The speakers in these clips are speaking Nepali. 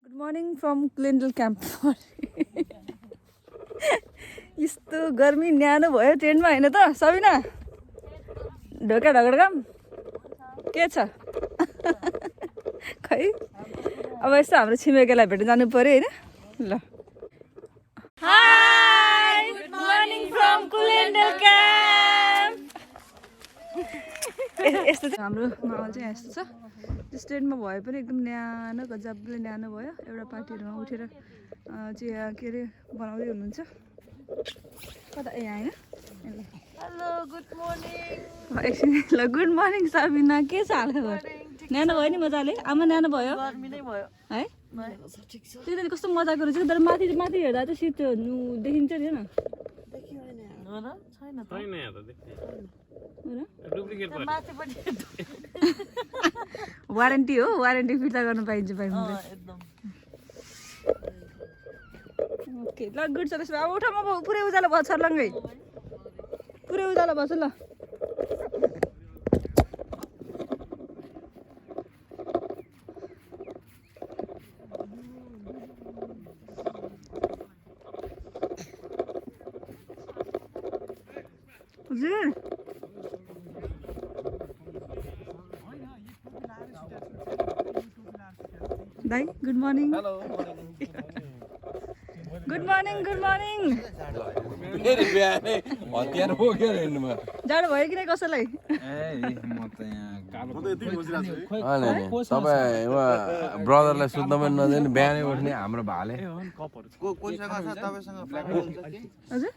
Good morning from Glendale camp. यस्तो गर्मी न्यानो भयो ट्रेनमा हैन त सबिना ढोका ढगडगम के छ खै अब यस्तो हाम्रो छिमेकीलाई भेट्न जानु पर्यो हैन ल high good morning from Glendale camp यस्तो चाहिँ हाम्रो माहौल चाहिँ यस्तो छ स्ट्रेन्डमा भए पनि एकदम न्यानो गजबले न्यानो भयो एउटा पार्टीहरुमा उठेर चिया के रे बनाउँदै हुनुहुन्छ कता ए हैन हेलो गुड मर्निङ ल गुड मर्निङ सबिना के छ हालखबर न्यानो भयो नि मजाले आमा न्यानो भयो गर्मी नै भयो है त्यो त कस्तो मजाको रहेछ तर माथि माथि हेर्दा चाहिँ शीत देखिन्छ नि हैन देखियो नि छैन त छैन यहाँ त देखियो डुप्लिकेट भयो माथि पनि वारेन्टी हो वारेन्टी फिर्ता गर्न पाइन्छ एकदम ओके ल गुड छ त्यसो भए अब उठामा पुरै उज्यालो भयो छर्लङ्गै पुरै उज्यालो भयो ल हजुर दाइ good morning hello good morning फेरि बिहानै हतियार बोकेर हिँड्नुमा जाडो भयो कि नै कसैलाई म त यहाँ तपाईँ ब्रदरलाई सुत्न पनि नदिनु बिहानै उठ्ने हाम्रो भाले हजुर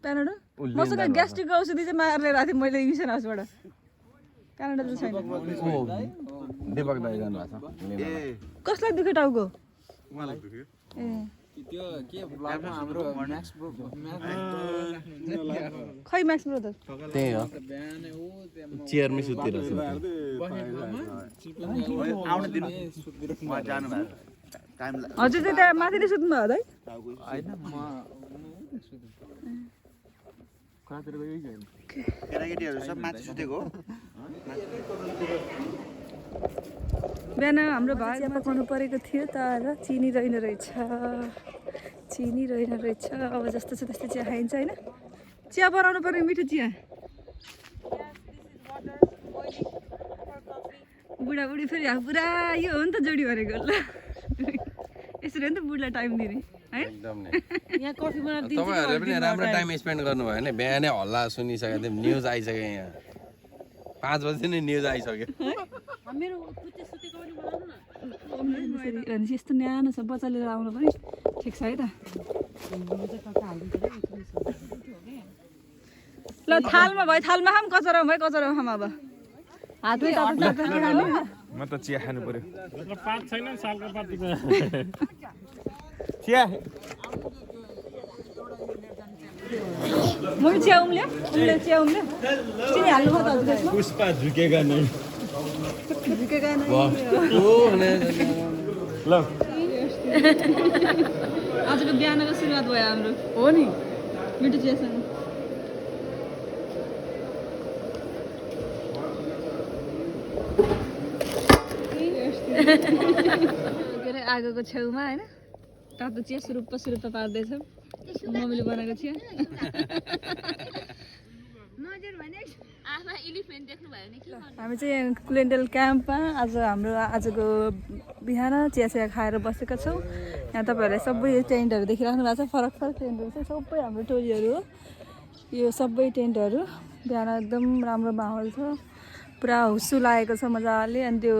प्यानाडोल मसँग ग्यास्ट्रिक औषधि चाहिँ मारेर ल्याएको थिएँ मैले मिसन हाउसबाट प्यानाडोल चाहिँ छैन दीपक दाइ जानु भएको छ कसलाई दुख्यो टाउको ए त्यो के ब्लगमा हाम्रो म्याक्स ब्रो खै म्याक्स ब्रदर त्यही हो चेयरमै सुतिरहेछ हजुर चाहिँ त्यहाँ माथि नै सुत्नु भयो है होइन म केटाकेटीहरू सब माथि सुतेको हो बिहान हाम्रो भात पकाउनु परेको थियो तर चिनी रहेन रहेछ अब जस्तो छ त्यस्तो चिया खाइन्छ होइन चिया बनाउनु पर्ने मिठो चिया बुढाबुढी फेरि पुरा यो हो नि त जोडी भरेको ल यसरी हो नि त बुढलाई टाइम दिने है एकदम नै यहाँ कफी बनाएर दिन्छ तपाईँहरूले पनि राम्रो टाइम स्पेन्ड गर्नुभयो भने बिहानै हल्ला सुनिसकेको थियौँ न्युज आइसक्यो यहाँ 5 बजी नै न्युज आइसक्यो यस्तो न्यानो छ बच्चा लिएर आउनु पनि ठिक छ है त ल थालमा भयो थालमा खाम कचरामा भयो कचरामा खाम अब हातमै खाने म त चिया खानु पर्यो पात छैन सालको पातीको चिया म पनि चिया उम्ल्यो चिया उम्ल्यो चिनी हाल्नु भयो त हजुर त्यसमा पुष्पा झुकेगा नै झुकेगा नै ल आजको बिहानको सुरुवात भयो हाम्रो हो नि मिठो चियासँग के अरे आगोको छेउमा होइन तातो चिया सुरुप्प पार्दैछ मम्मीले बनाएको चिया हामी चाहिँ ग्लेन्डेल क्याम्पमा आज हाम्रो आजको बिहान चिया खाएर बसेका छौँ यहाँ तपाईँहरूलाई सबै टेन्टहरू देखिराख्नु भएको छ फरक टेन्टहरू चाहिँ सबै हाम्रो टोलीहरू हो यो सबै टेन्टहरू बिहान एकदम राम्रो माहौल छ पुरा हुस्सु लागेको छ मजाले अनि त्यो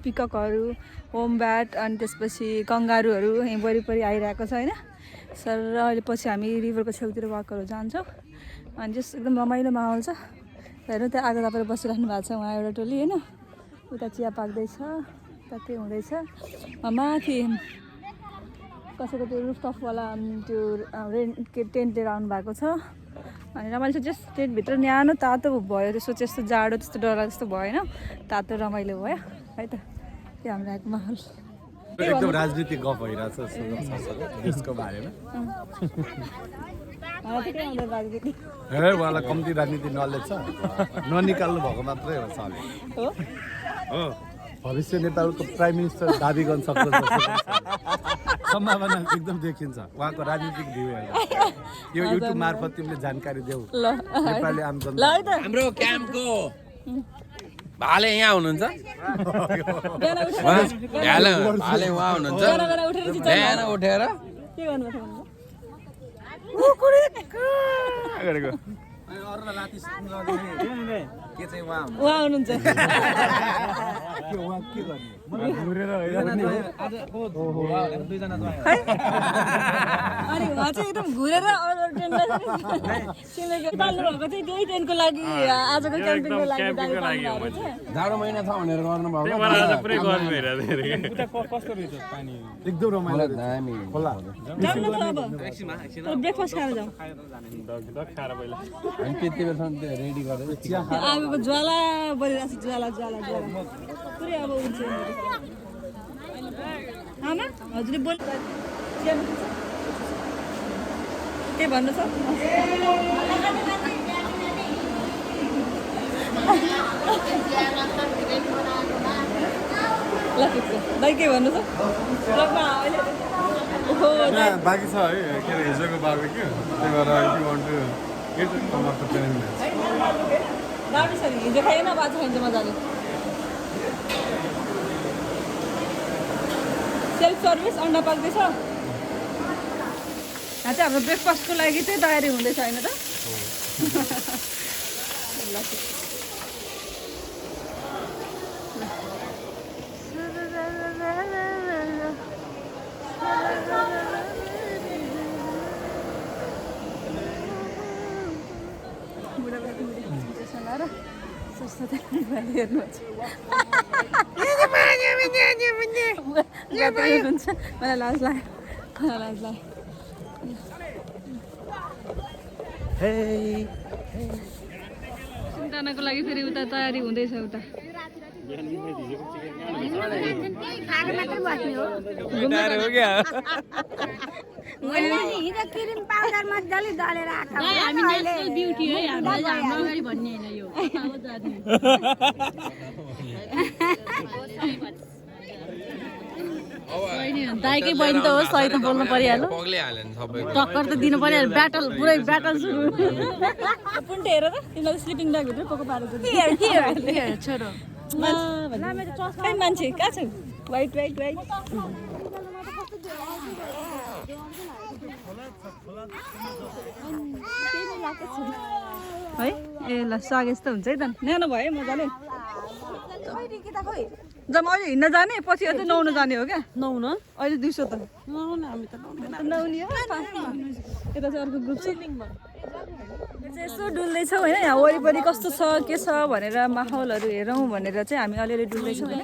पिककहरू होम ब्याट अनि त्यसपछि कङ्गारुहरू यहीँ वरिपरि आइरहेको छ होइन सर अहिले पछि हामी रिभरको छेउतिर वाकहरू जान्छौँ अनि जस एकदम रमाइलो माहौल छ हेर्नु त्यहाँ आगो तापेर बसिराख्नु भएको छ उहाँ एउटा टोली होइन उता चिया पाक्दैछ उता के हुँदैछ माथि कसैको त्यो रुफटपवाला त्यो टेन्ट लिएर आउनु भएको छ अनि रमाइलो छ जस्ट टेन्टभित्र न्यानो तातो भयो त्यो सोचे जस्तो जाडो त्यस्तो डरला जस्तो भएन तातो रमाइलो भयो है त त्यो हाम्रो आएको माहौल एकदम राजनीतिक गफ भइरहेछ देशको बारेमा हे उहाँलाई कम्ती राजनीति नलेज छ ननिकाल्नु भएको मात्रै हो साले हो भविष्य नेपालको प्राइम मिनिस्टर दाबी गर्न सक्छ सम्भावना एकदम देखिन्छ उहाँको राजनीतिक भ्यू हेर्दा यो युट्युब मार्फत तिमीले जानकारी देऊ नेपाली आम जनता हाम्रो क्याम्पको भाले यहाँ हुनुहुन्छ भाले उहाँ हुनुहुन्छ बिहान उठेर के गर्नु गरेको के चाहिँ उहाँ उहाँ हुनुहुन्छ अनि उहाँ चाहिँ एकदम घुरेर अरू ट्रेनलाई पाल्नु भएको चाहिँ त्यही ट्रेनको लागि आजको क्याम्पिङको लागि गाडी पाल्नु भएको छ जाडो महिना छ भनेर गर्नुभयो पुरै गर्नु भइरहेको कस्तो रहेछ पानी एकदम रमाइलो दामी खोला जाउँ न त अब ब्रेकफास्ट खाएर जाउँ खाएर पहिला अनि त्यति बेलासम्म रेडी गरेर आगोको ज्वाला बलिरहेको छ ज्वाला पुरै अब हुन्छ आमा हजुरले बोल के भन्नु छ ल दाइ के भन्नु छ बाँकी छ है के अरे हिजोको बार्बेक्यू त्यही भएर you want to get some of the training दामी छ नि हिजो खाएन अब आज खाइन्छ मजाले सेल्फ सर्भिस अन्डा पाक्दैछ यहाँ चाहिँ हाम्रो ब्रेकफास्टको लागि चाहिँ तयारी हुँदैछ होइन त हेर्नुहुन्छ मलाई लाज लाग्यो सिन्तानाको लागि फेरि उता तयारी हुँदैछ उता दाइकै बहिनी त हो सही त बोल्नु परिहाल्यो टक्कर त दिनु परिहाल्यो ब्याटल पुरै ब्याटल सुरु पुन्टे हेर त तिमीलाई स्लिपिङ ब्यागभित्र पोको पारेको छोरो मान्छे कहाँ छ वाइट है ए ल स्वागत त हुन्छ है त न्यानो भयो मजाले जम्मा अहिले हिँड्न जाने पछि अझै नुहाउन जाने हो क्या नुहाउन अहिले 200 त नुहाउने हो यता चाहिँ अर्को ग्रुप छ यसो डुल्दैछौँ होइन यहाँ वरिपरि कस्तो छ के छ भनेर माहौलहरू हेरौँ भनेर चाहिँ हामी अलिअलि डुल्दैछौँ होइन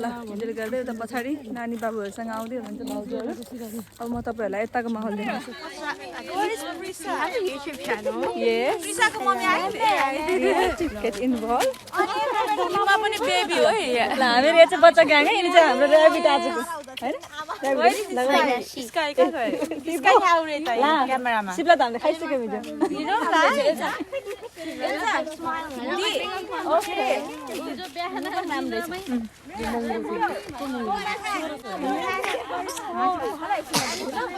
ल त्यसले गर्दै उता पछाडि नानी बाबुहरूसँग आउँदै हुनुहुन्छ भाउजूहरू अब म तपाईँहरूलाई यताको माहौल देखाउँछु Get involved. ल हामीहरू यो चाहिँ बच्चा ग्याङ है यिनी चाहिँ हाम्रो ऱ्याबिट आजको होइन सिपलाई त हामीले खाइसक्यो भिडियो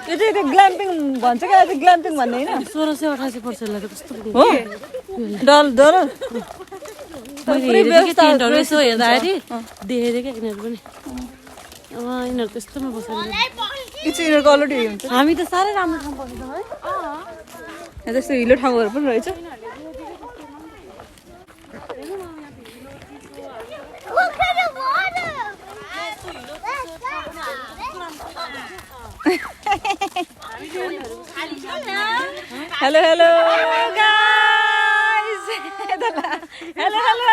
यो चाहिँ ग्ल्याम्पिङ भन्छ क्या ग्ल्याम्पिङ भन्ने होइन 1688 पर्छ हो डल डर टेन्टहरू यसो हेर्दाखेरि देखेको क्या यिनीहरू पनि यिनीहरू त्यस्तोमा बसेर यिनीहरूको अलरेडी हुन्छ हामी त साह्रै राम्रो ठाउँ बसेछौँ है यहाँ जस्तो हिलो ठाउँहरू पनि रहेछ hello hello guys hello hello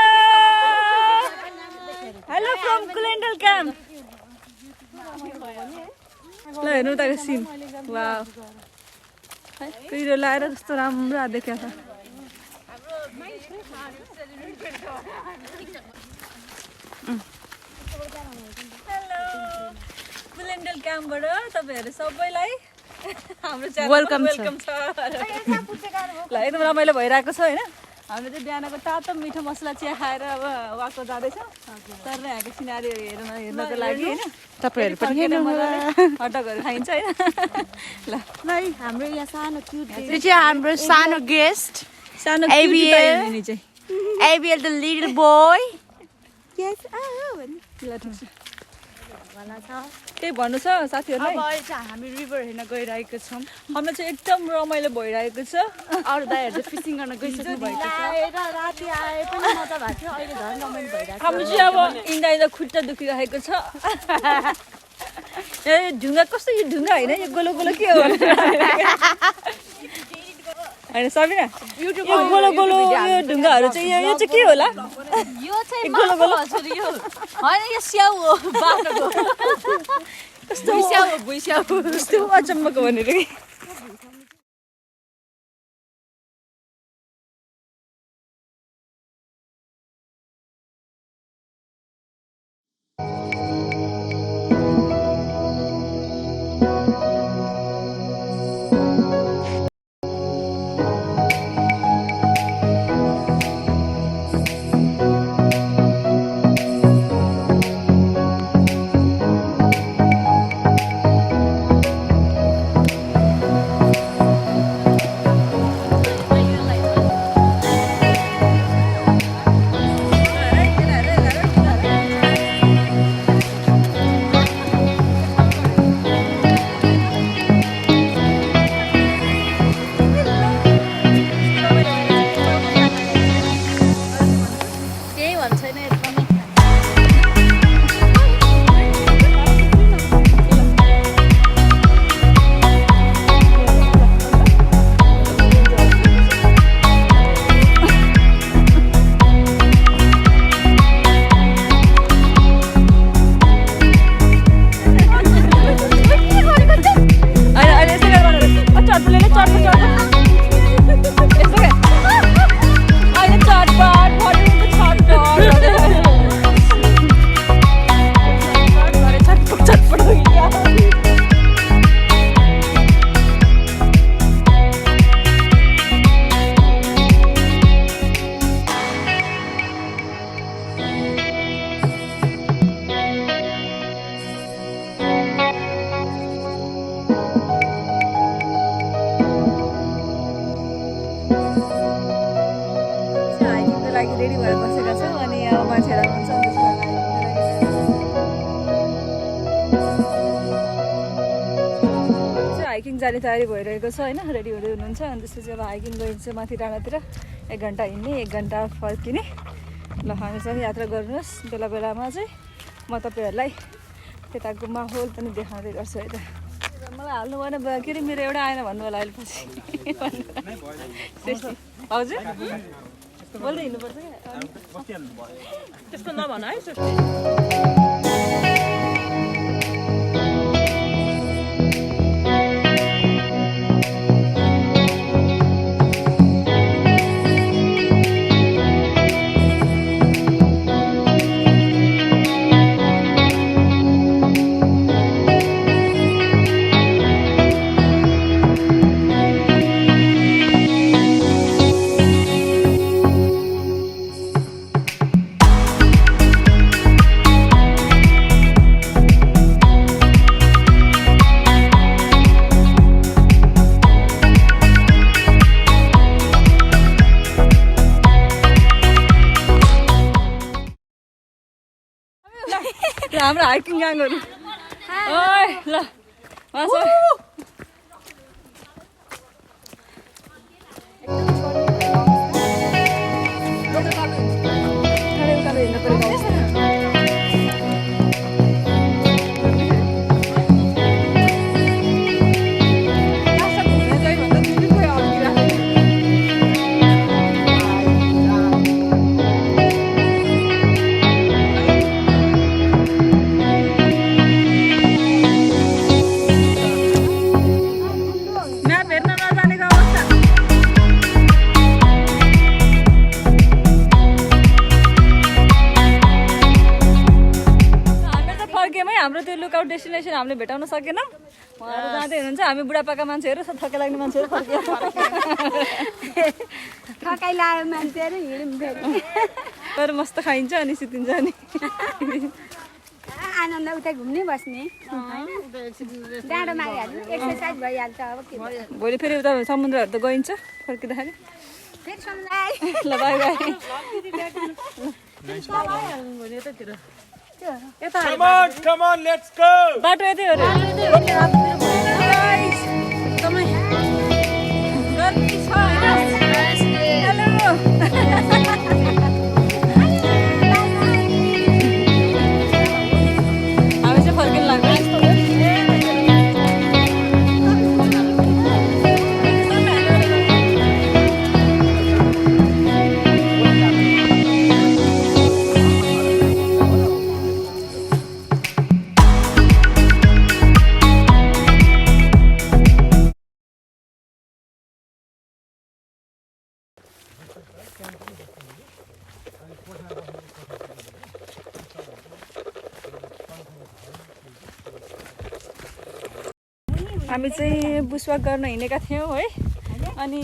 hello from कुलेन्डल क्याम्प ल हेर्नु उताको सिन वाउ कुहिरो लाएर कस्तो राम्रो देखिया छ हेलो कुलेन्डल क्याम्पबाट तपाईँहरू सबैलाई हाम्रो वेलकम छ ल एकदम रमाइलो भइरहेको छ होइन हामीले चाहिँ बिहानको तातो मिठो मसला चिया खाएर अब वाकको जाँदैछौँ तर यहाँको सिनारी हेर्नको लागि होइन तपाईँहरू पनि हटकहरू खाइन्छ होइन ल हाम्रो यहाँ सानो क्युट यो चाहिँ हाम्रो सानो गेस्ट सानो ABL चाहिँ ABL द लिटल बोय ल ठिक छ केही भन्नु छ साथीहरूलाई अहिले चाहिँ हामी रिभर हेर्न गइरहेको छौँ हामीलाई चाहिँ एकदम रमाइलो भइरहेको छ अरू दाइहरू चाहिँ फिसिङ गर्न गइसक्नु भएको छ राति आए पनि मजा भएको थियो अहिले झन् रमाइलो भइरहेको हाम्रो चाहिँ अब इन्डाइँदा खुट्टा दुखिरहेको छ ए ढुङ्गा कस्तो यो ढुङ्गा होइन यो गोलो गोलो के हो होइन सबिना यो गोलो गोलो यो ढुङ्गाहरू चाहिँ यो चाहिँ के होला यो चाहिँ गोलो गोलो यो होइन यो स्याउ हो बाटोको कस्तो भुइस्याउ कस्तो अचम्मको भनेर कि रेडी भएर बसेका छौँ अनि अब मान्छेहरू आउँछ हाइकिङ जाने तयारी भइरहेको छ होइन रेडी हुँदै हुनुहुन्छ अनि त्यसपछि अब हाइकिङ गइन्छ माथि डाँडातिर 1 घन्टा हिँड्ने 1 घन्टा फर्किने ल हामीसँग यात्रा गर्नुहोस् बेला बेलामा चाहिँ म तपाईँहरूलाई त्यताको माहौल पनि देखाउँदै गर्छु है त मलाई हाल्नु भएन के अरे मेरो एउटा आएन भन्नु होला अहिले पछि हजुर बोल्दै हिँड्नुपर्छ क्या त्यस्तो नभन है हाम्रो हाइकिङ ग्याङहरू ओइ ल मासु हाम्रो त्यो लुकआउट डेस्टिनेसन हामीले भेटाउन सकेनौँ उहाँहरू जाँदै हुनुहुन्छ हामी बुढापाका मान्छेहरू थके लाग्ने मान्छेहरू फर्क्यो थकाइ लाग्यो मान्छेहरू हिँड्यौँ फेरि तर मस्त खाइन्छ अनि सुतिन्छ अनि आनन्द उता घुम्नै बस्ने डाँडो मारिहाल्नु एक्सर्साइज भइहाल्छ अब के भोलि फेरि उता समुद्रहरू त गइन्छ फर्किँदाखेरि फेरि समुदाय ल बाई बाई बाटो यतै हो हामी चाहिँ फर्किनु लाग्यो हामी चाहिँ बुसवाक गर्न हिँडेका थियौँ है अनि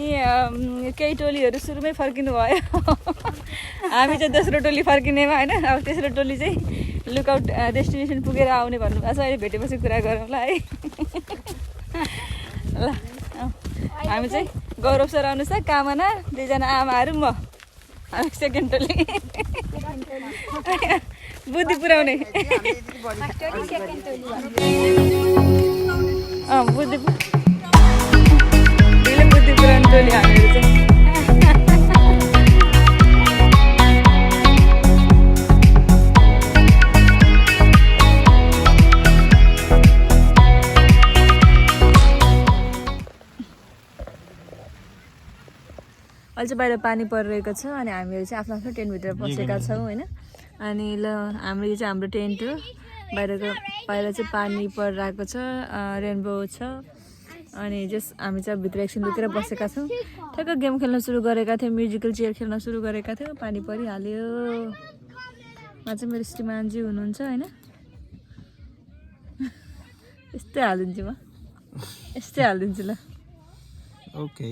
केही टोलीहरू सुरुमै फर्किनु भयो हामी चाहिँ दोस्रो टोली फर्किनेमा होइन अब तेस्रो टोली चाहिँ लुकआउट डेस्टिनेसन पुगेर आउने भन्नुभएको छ अहिले भेटेपछि कुरा गरौँला है ल हामी चाहिँ गौरव सर आउनुहोस् है कामना दुईजना आमाहरू म हामी सेकेन्ड टोली बुद्धि पुऱ्याउने बुद्धि पुरानो टोली हामीहरू चाहिँ अहिले चाहिँ बाहिर पानी परिरहेको छ अनि हामीहरू चाहिँ आफ्नो आफ्नो टेन्टभित्र बसेका छौँ होइन अनि ल हाम्रो टेन्ट हो बाहिर चाहिँ पानी परिरहेको छ रेनबो छ अनि जस्ट हामी चाहिँ भित्र एकछिन लुकेर बसेका छौँ ठ्याक्क गेम खेल्न सुरु गरेका थियौँ म्युजिकल चेयर खेल्न सुरु गरेका थियौँ पानी परिहाल्यो उहाँ चाहिँ मेरो श्रीमानजी हुनुहुन्छ होइन यस्तै हालिदिन्छु म यस्तै हालिदिन्छु ल ओके